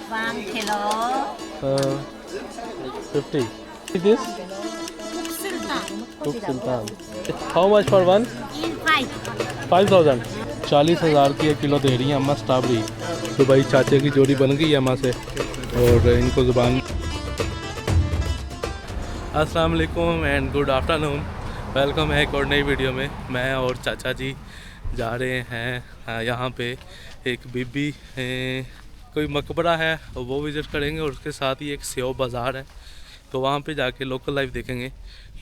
1 kilo. 50. This Sultan. Cook Sultan. How much for one? In 5. 5000. 40,000 की 1 kilo दे रही हैं अम्मा स्ट्रॉबेरी। तो भाई चाचे की जोड़ी बन गई है अम्मा से और इनको ज़ुबान। अस्सलाम वालेकुम एंड गुड आफ्टरनून। वेलकम है एक और नई वीडियो में। मैं और चाचा जी जा रहे हैं यहाँ पे एक बीबी कोई मकबरा है वो विज़िट करेंगे और उसके साथ ही एक सेव बाज़ार है। तो वहाँ पे जाके लोकल लाइफ देखेंगे,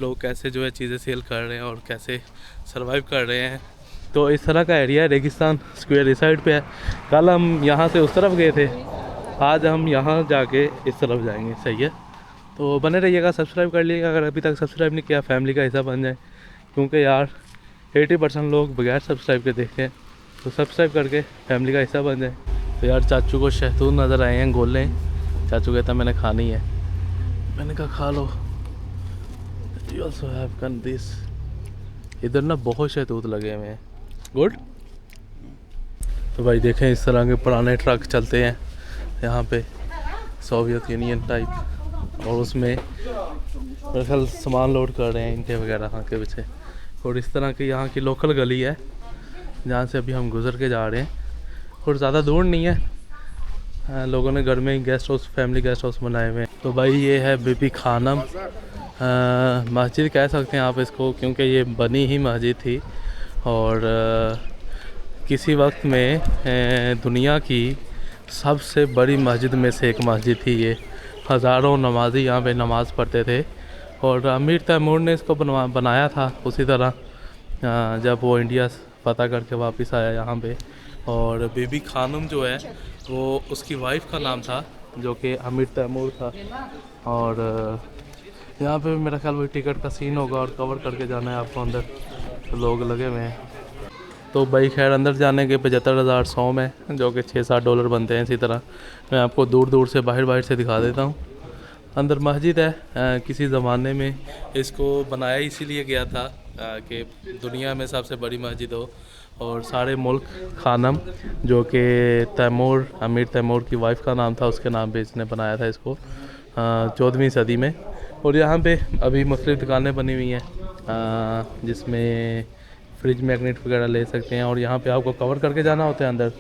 लोग कैसे जो है चीज़ें सेल कर रहे हैं और कैसे सरवाइव कर रहे हैं। तो इस तरह का एरिया है, रेगिस्तान स्क्वायर इस साइड पे है। कल हम यहाँ से उस तरफ गए थे, आज हम यहाँ जाके इस तरफ जाएंगे। सही है, तो बने रहिएगा, सब्सक्राइब कर लीजिएगा अगर अभी तक सब्सक्राइब नहीं किया, फैमिली का हिस्सा बन जाए। क्योंकि यार 80% लोग बगैर सब्सक्राइब के देखते हैं, तो सब्सक्राइब करके फैमिली का हिस्सा बन जाए। तो यार चाचू को शहतूत नज़र आए हैं, गोले। चाचू कहता मैंने खानी है, मैंने कहा खा लो। यू ऑल्सो हैव कन दिस। इधर ना बहुत शहतूत लगे हुए हैं। गुड। तो भाई देखें इस तरह के पुराने ट्रक चलते हैं यहाँ पे, सोवियत यूनियन टाइप, और उसमें मेरे ख्याल सामान लोड कर रहे हैं ईंटें वगैरह हाँ के पीछे। और इस तरह की यहाँ की लोकल गली है जहाँ से अभी हम गुज़र के जा रहे हैं, और ज़्यादा दूर नहीं है। लोगों ने घर में ही guest house, family guest house बनाए हुए हैं। तो भाई ये है बीबी खानम मस्जिद कह सकते हैं आप इसको, क्योंकि ये बनी ही मस्जिद थी और किसी वक्त में दुनिया की सबसे बड़ी मस्जिद में से एक मस्जिद थी ये। हज़ारों नमाजी यहाँ पे नमाज़ पढ़ते थे और अमीर तैमूर ने इसको बनाया था उसी तरह जब वो इंडिया फतह करके वापस आया यहाँ पे। और बीबी खानम जो है वो उसकी वाइफ का नाम था जो कि अमीर तैमूर था। और यहाँ पे मेरा ख्याल वही टिकट का सीन होगा और कवर करके जाना है आपको अंदर, तो लोग लगे हुए हैं। तो भाई खैर अंदर जाने के 75,000 100 में, जो कि $6-7 बनते हैं। इसी तरह मैं आपको दूर दूर से बाहर से दिखा देता हूँ। अंदर मस्जिद है, किसी ज़माने में इसको बनाया इसीलिए गया था कि दुनिया में सबसे बड़ी मस्जिद हो। और सारे मुल्क खानम जो कि तैमूर, अमीर तैमूर की वाइफ का नाम था, उसके नाम पे इसने बनाया था इसको 14वीं सदी में। और यहाँ पे अभी मुख्तलिफ़ दुकानें बनी हुई हैं जिसमें फ्रिज मैग्नेट वगैरह ले सकते हैं। और यहाँ पे आपको कवर करके जाना होता है अंदर।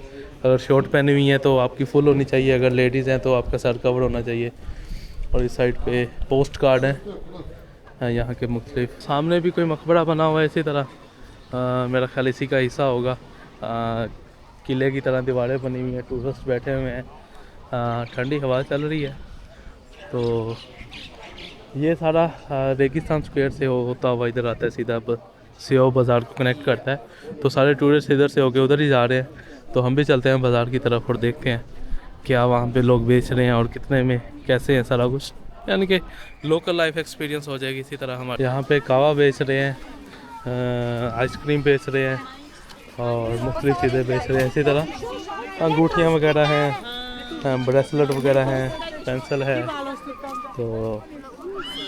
अगर शॉर्ट पहनी हुई है तो आपकी फुल होनी चाहिए, अगर लेडीज़ हैं तो आपका सर कवर होना चाहिए। और इस साइड पे पोस्ट कार्ड है यहाँ के मुख्तलिफ। सामने भी कोई मकबरा बना हुआ है इसी तरह, मेरा ख्याल इसी का हिस्सा होगा। किले की तरह दीवारें बनी हुई हैं, टूरिस्ट बैठे हुए हैं, ठंडी हवा चल रही है। तो ये सारा रेगिस्तान स्क्वायर से होता हुआ इधर आता है, सीधा अब सेव बाज़ार को कनेक्ट करता है। तो सारे टूरिस्ट इधर से होके उधर ही जा रहे हैं, तो हम भी चलते हैं बाज़ार की तरफ और देखते हैं क्या वहाँ पे लोग बेच रहे हैं और कितने में कैसे हैं सारा कुछ, यानी कि लोकल लाइफ एक्सपीरियंस हो जाएगी। इसी तरह हमारे यहाँ पे कावा बेच रहे हैं, आइसक्रीम बेच रहे हैं और मुख्तलिफ़ चीज़ें बेच रहे हैं। इसी तरह अंगूठियाँ वगैरह हैं, ब्रेसलेट वगैरह हैं, पेंसिल है। तो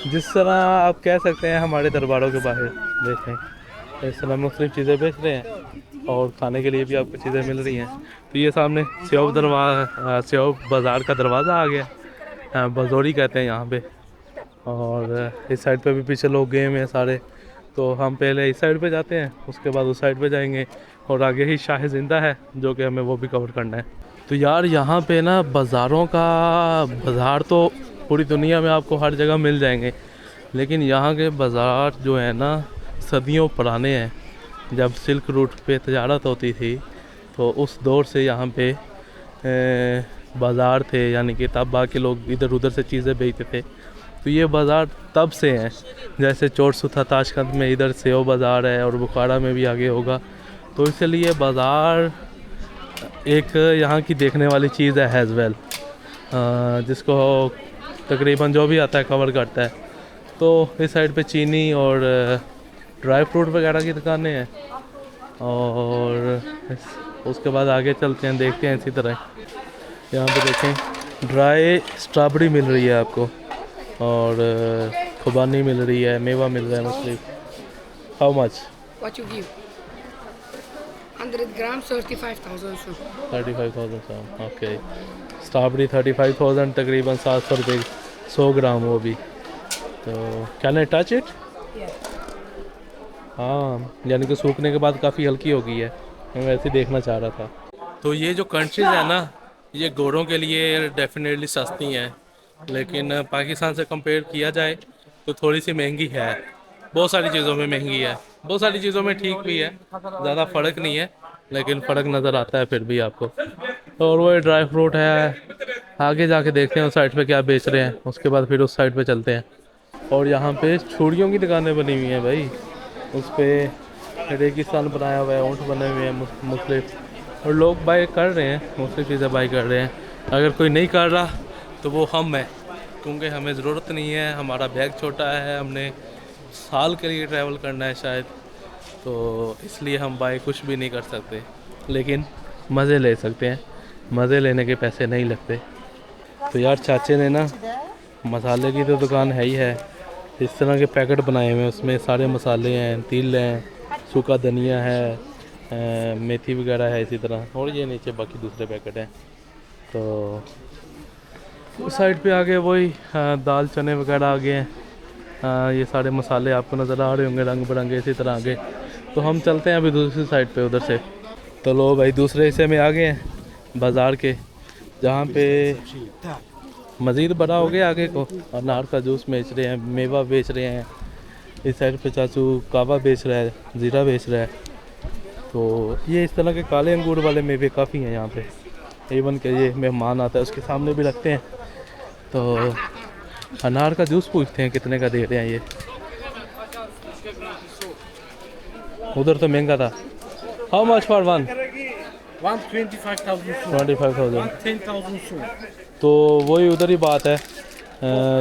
जिस तरह आप कह सकते हैं हमारे दरबारों के बाहर देखें, इस तरह मुख्तलिफ़ चीज़ें बेच रहे हैं और खाने के लिए भी आपको चीज़ें मिल रही हैं। तो ये सामने सेव बाज़ार का दरवाज़ा आ गया, बजोरी कहते हैं यहाँ पे। और इस साइड पे भी पीछे लोग गए हुए हैं सारे, तो हम पहले इस साइड पे जाते हैं, उसके बाद उस साइड पे जाएंगे और आगे ही शाह ज़िंदा है जो कि हमें वो भी कवर करना है। तो यार यहाँ पे ना बाज़ारों का बाज़ार तो पूरी दुनिया में आपको हर जगह मिल जाएंगे, लेकिन यहाँ के बाज़ार जो है ना सदियों पुराने हैं। जब सिल्क रूट पे तजारत होती थी तो उस दौर से यहाँ पे बाज़ार थे, यानी कि तब आके लोग इधर उधर से चीज़ें बेचते थे। तो ये बाज़ार तब से हैं, जैसे चोरसुथा ताशकंद में इधर सेव बाज़ार है और बुखारा में भी आगे होगा। तो इसलिए बाज़ार एक यहाँ की देखने वाली चीज़ है एज़ वेल, जिसको तकरीबन जो भी आता है कवर करता है। तो इस साइड पे चीनी और ड्राई फ्रूट वगैरह की दुकानें हैं और उसके बाद आगे चलते हैं, देखते हैं। इसी तरह यहाँ पे देखें ड्राई स्ट्रॉबेरी मिल रही है आपको और खुबानी मिल रही है, मेवा मिल रहा है मुख्तलिफ। How much? What you give? 100 grams, 35,000 soon. 35,000 okay. Strawberry 35,000 तकरीबन 700 रुपये 100 ग्राम वो भी। तो कैन आई टच इट? हाँ, यानी कि सूखने के बाद काफ़ी हल्की हो गई है। मैं वैसे ही देखना चाह रहा था। तो ये जो कंट्रीज़ है ना, ये गोरों के लिए डेफिनेटली सस्ती हैं, लेकिन पाकिस्तान से कंपेयर किया जाए तो थोड़ी सी महंगी है। बहुत सारी चीज़ों में महंगी है, बहुत सारी चीज़ों में ठीक भी है, ज़्यादा फ़र्क नहीं है, लेकिन फ़र्क नज़र आता है फिर भी आपको। और वो ड्राई फ्रूट है, आगे जाके देखते हैं उस साइड पे क्या बेच रहे हैं, उसके बाद फिर उस साइड पे चलते हैं। और यहाँ पे चूड़ियों की दुकानें बनी हुई हैं भाई, उस पर रेगिस्तान बनाया हुआ है, ऊँट बने हुए हैं मुख्तलिफ, और लोग बाई कर रहे हैं, मुख्तलिफ चीज़ें बाई कर रहे हैं। अगर कोई नहीं कर रहा तो वो हम हैं, क्योंकि हमें ज़रूरत नहीं है, हमारा बैग छोटा है, हमने साल के लिए ट्रैवल करना है शायद, तो इसलिए हम बाई कुछ भी नहीं कर सकते, लेकिन मज़े ले सकते हैं। मज़े लेने के पैसे नहीं लगते। तो यार चाचे ने ना, मसाले की तो दुकान है ही है, इस तरह के पैकेट बनाए हुए हैं, उसमें सारे मसाले हैं, तिल हैं, सूखा धनिया है, मेथी वगैरह है इसी तरह, और ये नीचे बाकी दूसरे पैकेट हैं। तो उस साइड पे आगे वही दाल चने वगैरह आ गए हैं। ये सारे मसाले आपको नज़र आ रहे होंगे रंग बिरंगे इसी तरह आगे। तो हम चलते हैं अभी दूसरी साइड पे उधर से। तो लो भाई दूसरे हिस्से में आ गए हैं बाज़ार के, जहाँ पे मज़ीद बड़ा हो गया आगे को, अनार का जूस बेच रहे हैं, मेवा बेच रहे हैं। इस साइड पे चाचू कावा बेच रहा है, ज़ीरा बेच रहा है। तो ये इस तरह के काले अंगूर वाले मेवे काफ़ी हैं यहाँ पे, इवन के ये मेहमान आता है उसके सामने भी रखते हैं। तो अनार का जूस पूछते हैं कितने का दे रहे हैं ये, उधर तो महंगा था। How much for one? 25,000 तो वही उधर ही बात है,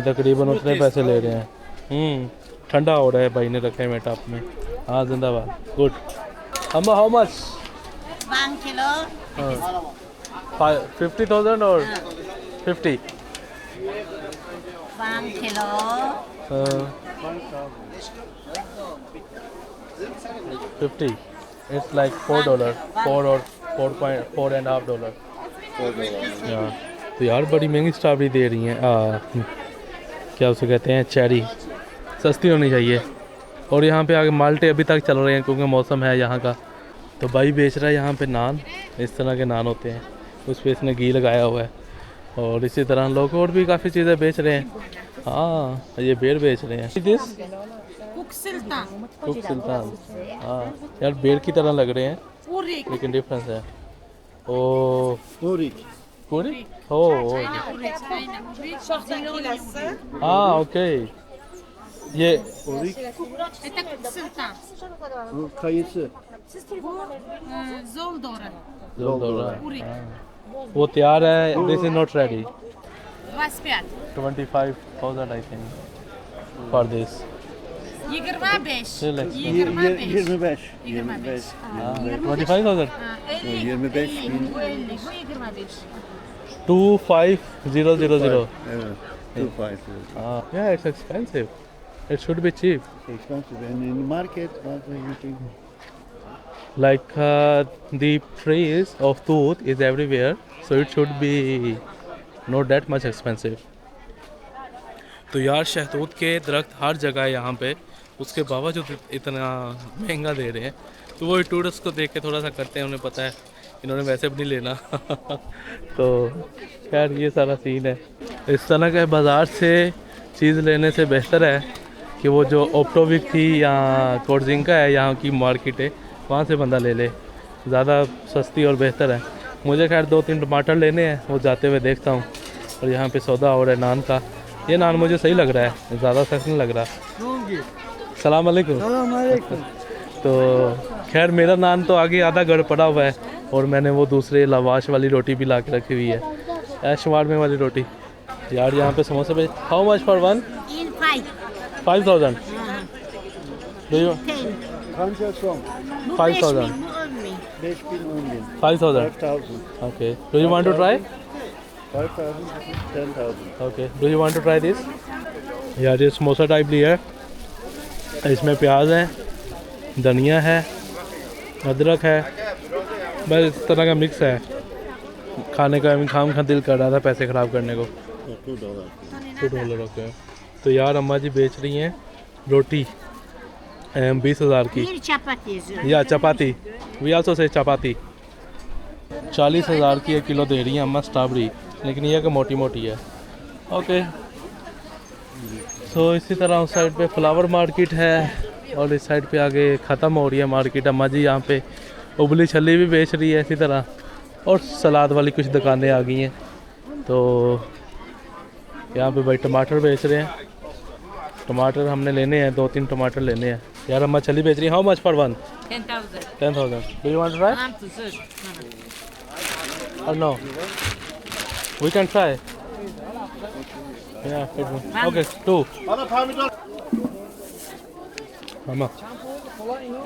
तकरीबन उतने पैसे ले रहे हैं। ठंडा हो रहा है, भाई ने रखा है मैं टॉप में। हाँ जिंदाबाद, गुड। अम्मा हाउ मच? 1 किलो 50,000 और 50? 1 किलो 50, it's like $4, $4.5। यार तो यार बड़ी महंगी स्ट्रॉबेरी दे रही हैं। क्या उसे कहते हैं, चेरी, सस्ती होनी चाहिए। और यहाँ पे आगे माल्टे अभी तक चल रहे हैं क्योंकि मौसम है यहाँ का। तो भाई बेच रहा है यहाँ पे नान, इस तरह के नान होते हैं, उस पर इसने घी लगाया हुआ है। और इसी तरह लोग और भी काफ़ी चीज़ें बेच रहे हैं। हाँ ये बेर बेच रहे हैं। कुक सुल्तान। हाँ यार बेर की तरह लग रहे हैं, लेकिन डिफरेंस है। ओ पूरी हो। हाँ ओके, ये Это कुक सुल्तान। Zoldora। वो तैयार है, this is not ready. 25. 25,000 I think for this. 25. Really? 25. 25,000? 25,000. Yeah, it's expensive. It should be cheap. Expensive. And in the market, what do you think? Like the trees of tooth is everywhere, so it should be not that much expensive. तो यार शहतूत के दरख्त हर जगह है यहाँ पे, उसके बावजूद इतना महंगा दे रहे हैं। तो वो टूरिस्ट को देख के थोड़ा सा करते हैं, उन्हें पता है इन्होंने वैसे भी नहीं लेना। तो खैर ये सारा सीन है। इस तरह के बाज़ार से चीज़ लेने से बेहतर है कि वो जो ऑप्टोविक थी या कोर्जिंका है, यहाँ की मार्केट है, वहाँ से बंदा ले ले, ज़्यादा सस्ती और बेहतर है। मुझे खैर 2-3 टमाटर लेने हैं, वो जाते हुए देखता हूँ। और यहाँ पे सौदा हो रहा है नान का। ये नान मुझे सही लग रहा है, ज़्यादा सख्त नहीं लग रहा। सलाम अलैकुम। तो खैर मेरा नान तो आगे आधा गड़ पड़ा हुआ है, और मैंने वो दूसरे लवाश वाली रोटी भी ला के रखी हुई है, ऐशवाड़ में वाली रोटी। यार यहाँ पे समोसे पे how much for one? 5,000। Do you 5,000? 5,000. Okay. Do you want to try? 5,000, 10,000. Okay. Do you want to try this? यार ये समोसा टाइप लिया है, इसमें प्याज है, धनिया है, अदरक है, बस इस तरह का मिक्स है। खाने का खाम खा दिल कर रहा था पैसे ख़राब करने को। $2. $2 ओके। तो यार अम्मा जी बेच रही हैं रोटी 20,000 की या चपाती, वी आल्सो से चपाती। 40,000 की 1 किलो दे रही हैं अम्मा स्ट्रॉबेरी, लेकिन यह कि मोटी मोटी है। ओके सो इसी तरह उस साइड पे फ्लावर मार्केट है और इस साइड पे आगे ख़त्म हो रही है मार्केट। अम्मा जी यहाँ पे उबली छली भी बेच रही है इसी तरह, और सलाद वाली कुछ दुकानें आ गई हैं। तो यहाँ पे भाई टमाटर बेच रहे हैं। टमाटर हमने लेने हैं, 2-3 टमाटर लेने हैं। यार अम्मा छली बेच रही है। How much for one? 10,000। Do you want to try or no? We can try. Okay 2 अम्मा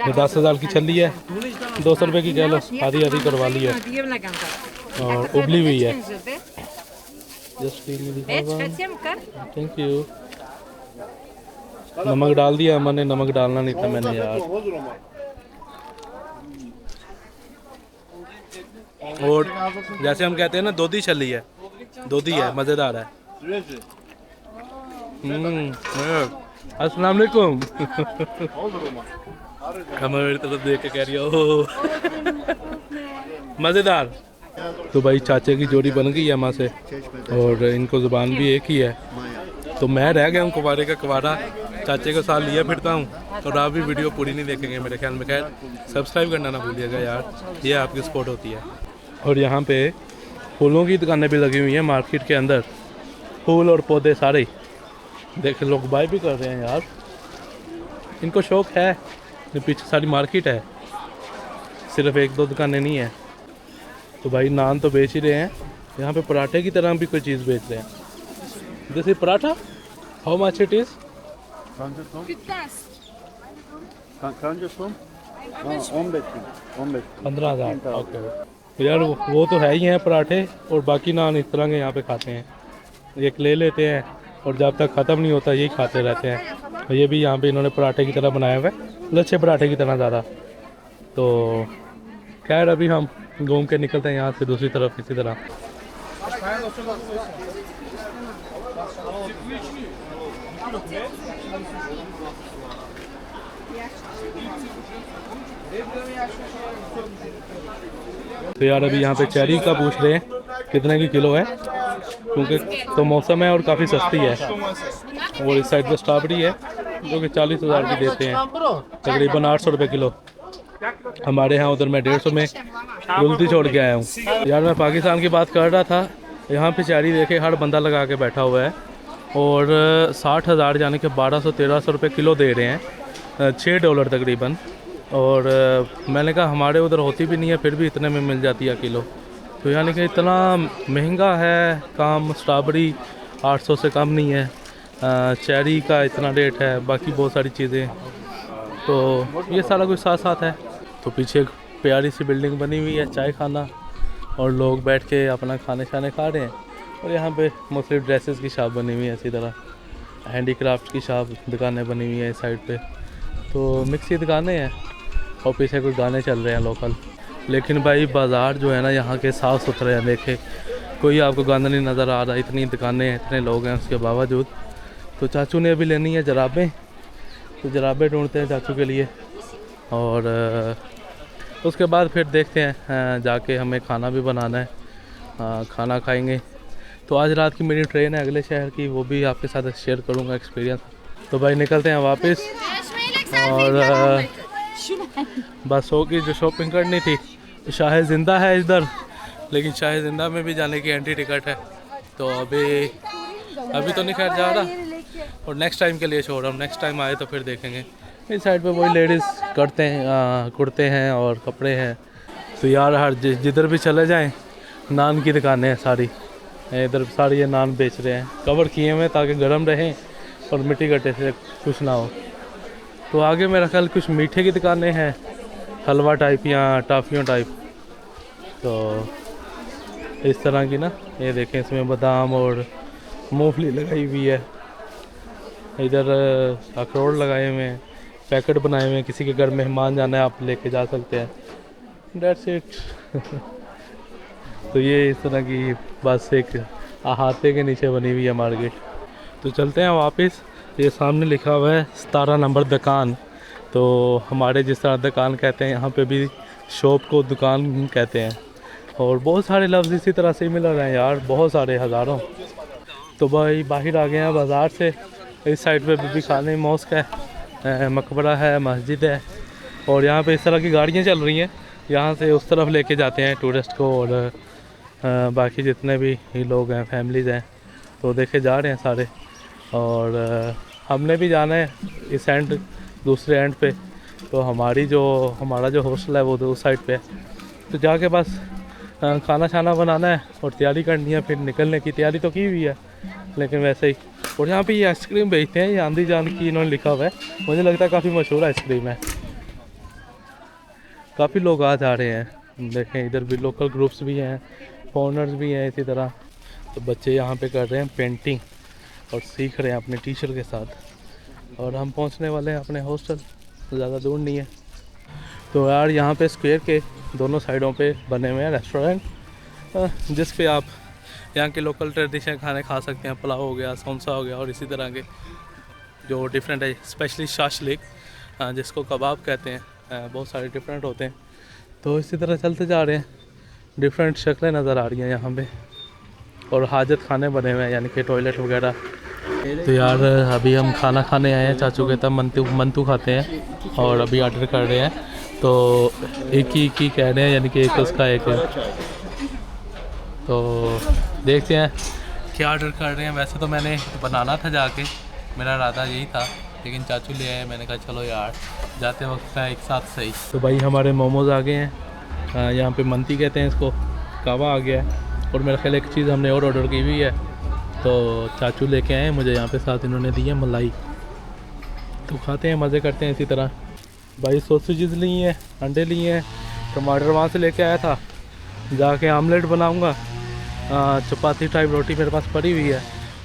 ये 10,000 की छली है, 200 रुपये की कह लो, आधी आधी करवा ली है और उबली हुई है। Just thank you. नमक डाल दिया अम्मा ने, नमक डालना नहीं था मैंने यार। और जैसे हम कहते हैं ना दूधी छली है, दूधी है, मज़ेदार है। अस्सलाम वालेकुम। हमें मेरी तरफ देख के कह रही हो मज़ेदार। तो भाई चाचे की जोड़ी बन गई है अम्मा से, और इनको ज़ुबान भी एक ही है। तो मैं रह गया हूँ कुवारे का कुवारा, चाचे को साथ लिया फिरता हूँ। और आप भी वीडियो पूरी नहीं देखेंगे मेरे ख्याल में। खैर सब्सक्राइब करना ना भूलिएगा यार, ये आपकी सपोर्ट होती है। और यहाँ पे फूलों की दुकानें भी लगी हुई हैं मार्केट के अंदर, फूल और पौधे सारे। देख लोग बाय भी कर रहे हैं यार, इनको शौक है। ये पीछे सारी मार्केट है, सिर्फ 1-2 दुकानें नहीं है। तो भाई नान तो बेच ही रहे हैं, यहाँ पे पराठे की तरह भी कोई चीज़ बेच रहे हैं। जैसे paratha, how much it is? 15,000 okay. तो यार वो तो है ही हैं पराठे, और बाकी नान इस तरह के यहाँ पे खाते हैं। एक ले लेते हैं और जब तक ख़त्म नहीं होता यही खाते रहते हैं। और ये भी यहाँ पे इन्होंने पराठे की तरह बनाया हुआ है, लच्छे पराठे की तरह ज़्यादा। तो खैर अभी हम घूम के निकलते हैं यहाँ से दूसरी तरफ इसी तरह। तो यार अभी यहाँ पे चेरी का पूछ रहे हैं कितने की किलो है, क्योंकि तो मौसम है और काफ़ी सस्ती है। और इस साइड पे स्ट्रॉबेरी है जो कि 40,000 की देते हैं, तकरीबन 800 रुपये किलो। हमारे यहाँ उधर मैं 150 में रुलती छोड़ के आया हूँ। यार मैं पाकिस्तान की बात कर रहा था, यहाँ पे चेरी देखे हर बंदा लगा के बैठा हुआ है, और 60,000 यानी कि 1200-1300 रुपये किलो दे रहे हैं, $6 तकरीबन। और मैंने कहा हमारे उधर होती भी नहीं है, फिर भी इतने में मिल जाती है किलो। तो यानी कि इतना महंगा है काम। स्ट्रॉबेरी 800 से कम नहीं है, चेरी का इतना रेट है, बाकी बहुत सारी चीज़ें। तो ये सारा कुछ साथ साथ है। तो पीछे एक प्यारी सी बिल्डिंग बनी हुई है, चाय खाना, और लोग बैठ के अपना खाने शाने खा रहे हैं। और यहाँ पे मुख्तलिफ ड्रेसेस की शॉप बनी हुई है, इसी तरह हैंडीक्राफ्ट की शॉप दुकानें बनी हुई हैं इस साइड पे। तो मिक्स ही दुकानें हैं, और पीछे कुछ गाने चल रहे हैं लोकल। लेकिन भाई बाज़ार जो है ना यहाँ के साफ़ सुथरे हैं, देखे कोई आपको गंद नहीं नज़र आ रहा। इतनी दुकानें हैं, इतने लोग हैं, उसके बावजूद। तो चाचू ने अभी लेनी है जराबें, तो जराबें ढूंढते हैं चाचू के लिए, और उसके बाद फिर देखते हैं जाके हमें खाना भी बनाना है, खाना खाएंगे। तो आज रात की मेरी ट्रेन है अगले शहर की, वो भी आपके साथ शेयर करूँगा एक्सपीरियंस। तो भाई निकलते हैं वापस, और बस होगी जो शॉपिंग करनी थी। शाह ज़िंदा है इधर, लेकिन शाह ज़िंदा में भी जाने की एंट्री टिकट है, तो अभी तो नहीं खैर जा रहा, और नेक्स्ट टाइम के लिए छोड़ रहा हूँ। नेक्स्ट टाइम आए तो फिर देखेंगे। इस साइड पे वही लेडीज़ करते हैं, कुर्ते हैं और कपड़े हैं। तो यार हर जिधर भी चले जाएं नान की दुकानें हैं सारी, इधर सारी ये नान बेच रहे हैं, कवर किए हुए ताकि गर्म रहें और मिट्टी गड्ढे से कुछ ना हो। तो आगे मेरा ख्याल कुछ मीठे की दुकानें हैं, हलवा टाइप या टॉफ़ियों टाइप। तो इस तरह की ना, ये देखें इसमें बादाम और मूंगफली लगाई हुई है, इधर अखरोट लगाए हुए हैं, पैकेट बनाए हुए हैं। किसी के घर मेहमान जाना है आप लेके जा सकते हैं। That's it. तो ये इस तरह की बस एक अहाते के नीचे बनी हुई है मार्केट। तो चलते हैं वापस। ये सामने लिखा हुआ है 17 नंबर दुकान। तो हमारे जिस तरह दुकान कहते हैं यहाँ पे भी शॉप को दुकान कहते हैं। और बहुत सारे लफ्ज़ इसी तरह से मिल रहे हैं यार, बहुत सारे हज़ारों। तो भाई बाहर आ गए हैं बाज़ार से। इस साइड पे बीबी खाने मॉस्क है, मकबरा है, मस्जिद है। और यहाँ पे इस तरह की गाड़ियाँ चल रही हैं, यहाँ से उस तरफ लेके जाते हैं टूरिस्ट को। और बाकी जितने भी लोग हैं, फैमिलीज़ हैं, तो देखे जा रहे हैं सारे। और हमने भी जाना है इस एंड, दूसरे एंड पे। तो हमारा जो हॉस्टल है वो तो उस साइड पे है। तो जाके बस खाना छाना बनाना है और तैयारी करनी है, फिर निकलने की तैयारी तो की हुई है, लेकिन वैसे ही। और यहाँ पे ये आइसक्रीम बेचते हैं, ये आंधी जान की इन्होंने लिखा हुआ है। मुझे लगता है काफ़ी मशहूर आइसक्रीम है। काफ़ी लोग आ जा रहे हैं, देखें इधर भी लोकल ग्रुप्स भी हैं, फॉरेनर्स भी हैं इसी तरह। तो बच्चे यहाँ पे कर रहे हैं पेंटिंग और सीख रहे हैं अपने टीचर के साथ। और हम पहुँचने वाले हैं अपने हॉस्टल, ज़्यादा दूर नहीं है। तो यार यहाँ पे स्क्वायर के दोनों साइडों पे बने हुए हैं रेस्टोरेंट, जिस पे आप यहाँ के लोकल ट्रेडिशनल खाने खा सकते हैं। पुलाव हो गया, समोसा हो गया, और इसी तरह के जो डिफरेंट है, स्पेशली शाशलिक जिसको कबाब कहते हैं, बहुत सारे डिफरेंट होते हैं। तो इसी तरह चलते जा रहे हैं, डिफरेंट शक्लें नज़र आ रही हैं यहाँ पे। और हाजत खाने बने हुए हैं, यानी कि टॉयलेट वगैरह। तो यार अभी हम खाना खाने आए हैं, चाचू के तब मंतू खाते हैं और अभी ऑर्डर कर रहे हैं। तो एक ही कह रहे हैं, यानी कि एक उसका एक। तो देखते हैं क्या ऑर्डर कर रहे हैं। वैसे तो मैंने बनाना था जाके, मेरा इरादा यही था, लेकिन चाचू ले आए। मैंने कहा चलो यार जाते वक्त का एक साथ सही। तो भाई हमारे मोमोज़ आ गए हैं, यहाँ पे मंती कहते हैं इसको, कावा आ गया है। और मेरा ख्याल एक चीज़ हमने और ऑर्डर की हुई है, तो चाचू लेके आए हैं मुझे यहाँ पे, साथ इन्होंने दी है मलाई। तो खाते हैं, मज़े करते हैं इसी तरह। भाई सॉसेजेस ली हैं, अंडे लिए हैं, टमाटर वहाँ से लेके आया था, जाके आमलेट बनाऊँगा। चपाती टाइप रोटी मेरे पास पड़ी हुई है,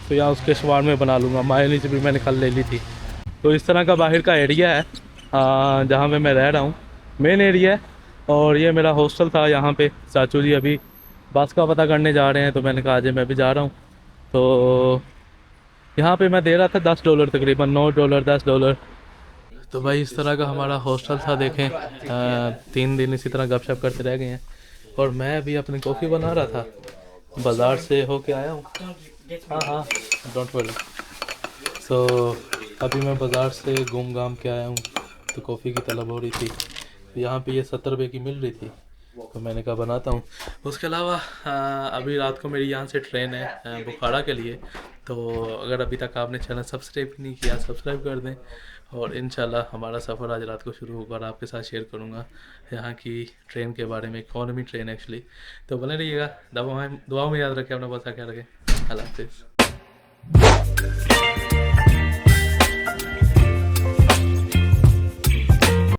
तो यहाँ उसके स्वाद में बना लूँगा। मायोनीज भी मैंने कल ले ली थी। तो इस तरह का बाहर का एरिया है जहाँ पे मैं रह रहा हूँ, मेन एरिया है। और ये मेरा हॉस्टल था। यहाँ पे चाचू जी अभी बस का पता करने जा रहे हैं, तो मैंने कहा आज मैं भी जा रहा हूँ। तो यहाँ पे मैं दे रहा था $10 तकरीबन, $9 $10। तो भाई इस तरह का हमारा हॉस्टल था। देखें 3 दिन इसी तरह गपशप करते रह गए हैं। और मैं अभी अपनी कॉफ़ी बना रहा था, बाज़ार से होके आया हूँ। हाँ डोंट वरी। सो अभी मैं बाज़ार से घूम घाम के आया हूँ, तो कॉफ़ी की तलब हो रही थी। यहाँ पे ये 70 रुपये की मिल रही थी, तो मैंने कहा बनाता हूँ। उसके अलावा अभी रात को मेरी यहाँ से ट्रेन है बुखारा के लिए। तो अगर अभी तक आपने चैनल सब्सक्राइब नहीं किया, सब्सक्राइब कर दें। और इंशाल्लाह हमारा सफ़र आज रात को शुरू होगा और आपके साथ शेयर करूँगा यहाँ की ट्रेन के बारे में, इकॉनमी ट्रेन एक्चुअली। तो बने रहिएगा, दुआओं में याद रखें, अपना बहुत ख्याल रखें। अल्लाह हाफ़िज़।